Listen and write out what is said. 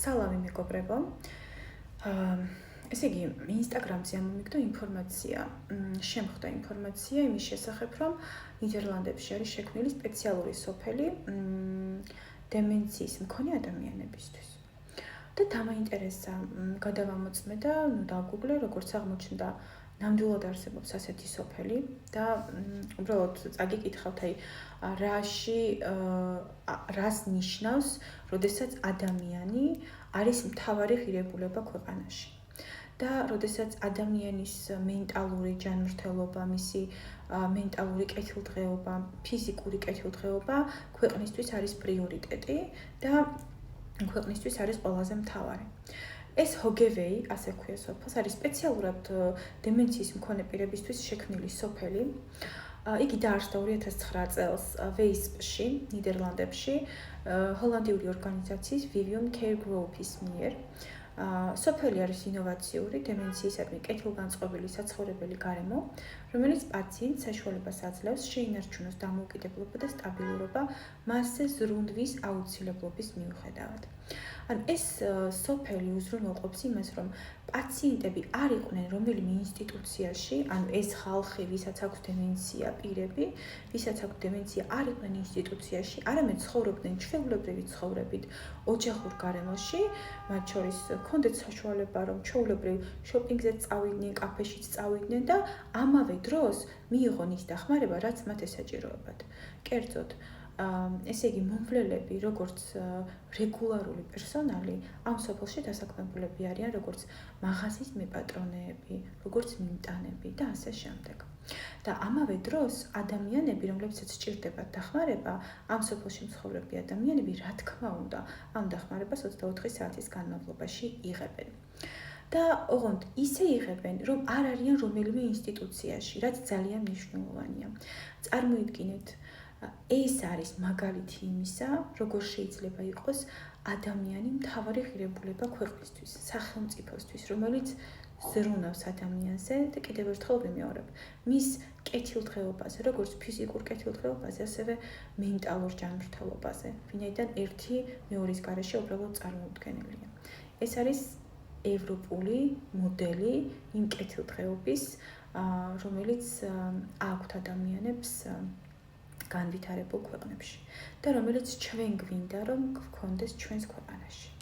სალამი მეგობრებო. ესე იგი, Instagram-ზე ამომიგდო ინფორმაცია, შემხვდა ინფორმაცია იმის შესახებ, რომ ნიდერლანდებში არის შექმნილი სპეციალური სოფელი დემენციის მქონე ადამიანებისთვის. და დამაინტერესა, გადავამოწმე და დავგუგლე, როგორც აღმოჩნდა, ნამდვილად არსებობს ასეთი სოფელი და უბრალოდ წაგიკითხავთ, რას ნიშნავს, როდესაც ადამიანი არის მთავარი ღირებულება ქვეყანაში. და როდესაც ადამიანის მენტალური ჯანმრთელობა, მისი მენტალური კეთილდღეობა, ფიზიკური კეთილდღეობა ქვეყნისთვის არის პრიორიტეტი და ქვეყნისთვის არის ყველაზე მთავარი. ეს ჰოგევეი, ასე ქვია სოფელს, არის სპეციალურად დემენციის მქონე პირებისთვის შექმნილი სოფელი. იგი დაარსდა 2009 წელს ვეისპში, ნიდერლანდებში, ჰოლანდიური ორგანიზაციის Vivian Care Group-ის მიერ. სოფელი არის ინოვაციური დემენციისადმი კეთილგანწყობილი საცხოვრებელი გარემო, რომელიც პაციენტს საშუალებას აძლევს შეინარჩუნოს დამოუკიდებლობა და სტაბილურობა მასზე ზრუნვის აუცილებლობის მიუხედავად. ეს სოფელი უზრუნველყოფს იმას, რომ პაციენტები არ იყვნენ რომელიმე ინსტიტუციაში, ეს ხალხი, ვისაც აქვს დემენცია, პირები, ვისაც აქვს დემენცია, არ იყვნენ ინსტიტუციაში, არამედ ცხოვრობდნენ ჩვეულებრივი ცხოვრებით ოჯახურ გარემოში, მათ შორის ჰქონდათ საშუალება, რომ ჩვეულებრივ შოპინგზე წავიდნენ, კაფეშიც წავიდნენ და ამავე დროს მიიღონ ის დახმარება, რაც მათ ესაჭიროებათ. კერძოდ, ესე იგი, მომვლელები, როგორც რეგულარული პერსონალი, ამ სოფელში დასაქმებულები არიან, როგორც მაღაზიის მეპატრონეები, როგორც მიმტანები და ასე შემდეგ. და ამავე დროს ადამიანები, რომლებსაც სჭირდებათ დახმარება, ამ სოფელში მცხოვრები ადამიანები, რა თქმა უნდა, ამ დახმარებას 24 საათის განმავლობაში იღებენ. და ოღონდ ისე იღებენ, რომ არ არიან რომელიმე ინსტიტუციაში, რაც ძალიან მნიშვნელოვანია. წარმოიდგინეთ, ეს არის მაგალითი იმისა, როგორ შეიძლება იყოს ადამიანი მთავარი ღირებულება ქვეყნისთვის, სახელმწიფოსთვის, რომელიც ზრუნავს ადამიანზე და კიდევ ერთხელ ვიმეორებ, მის კეთილდღეობაზე, როგორც ფიზიკურ კეთილდღეობაზე, ასევე მენტალურ ჯანმრთელობაზე, ვინაიდან ერთი მეორის გარეშე უბრალოდ წარმოუდგენელია. ეს არის ევროპული მოდელი იმ კეთილდღეობის, რომელიც აქვთ ადამიანებს განვითარებულ ქვეყნებში და რომელიც ჩვენ გვინდა, რომ გქონდეს ჩვენს ქვეყანაში.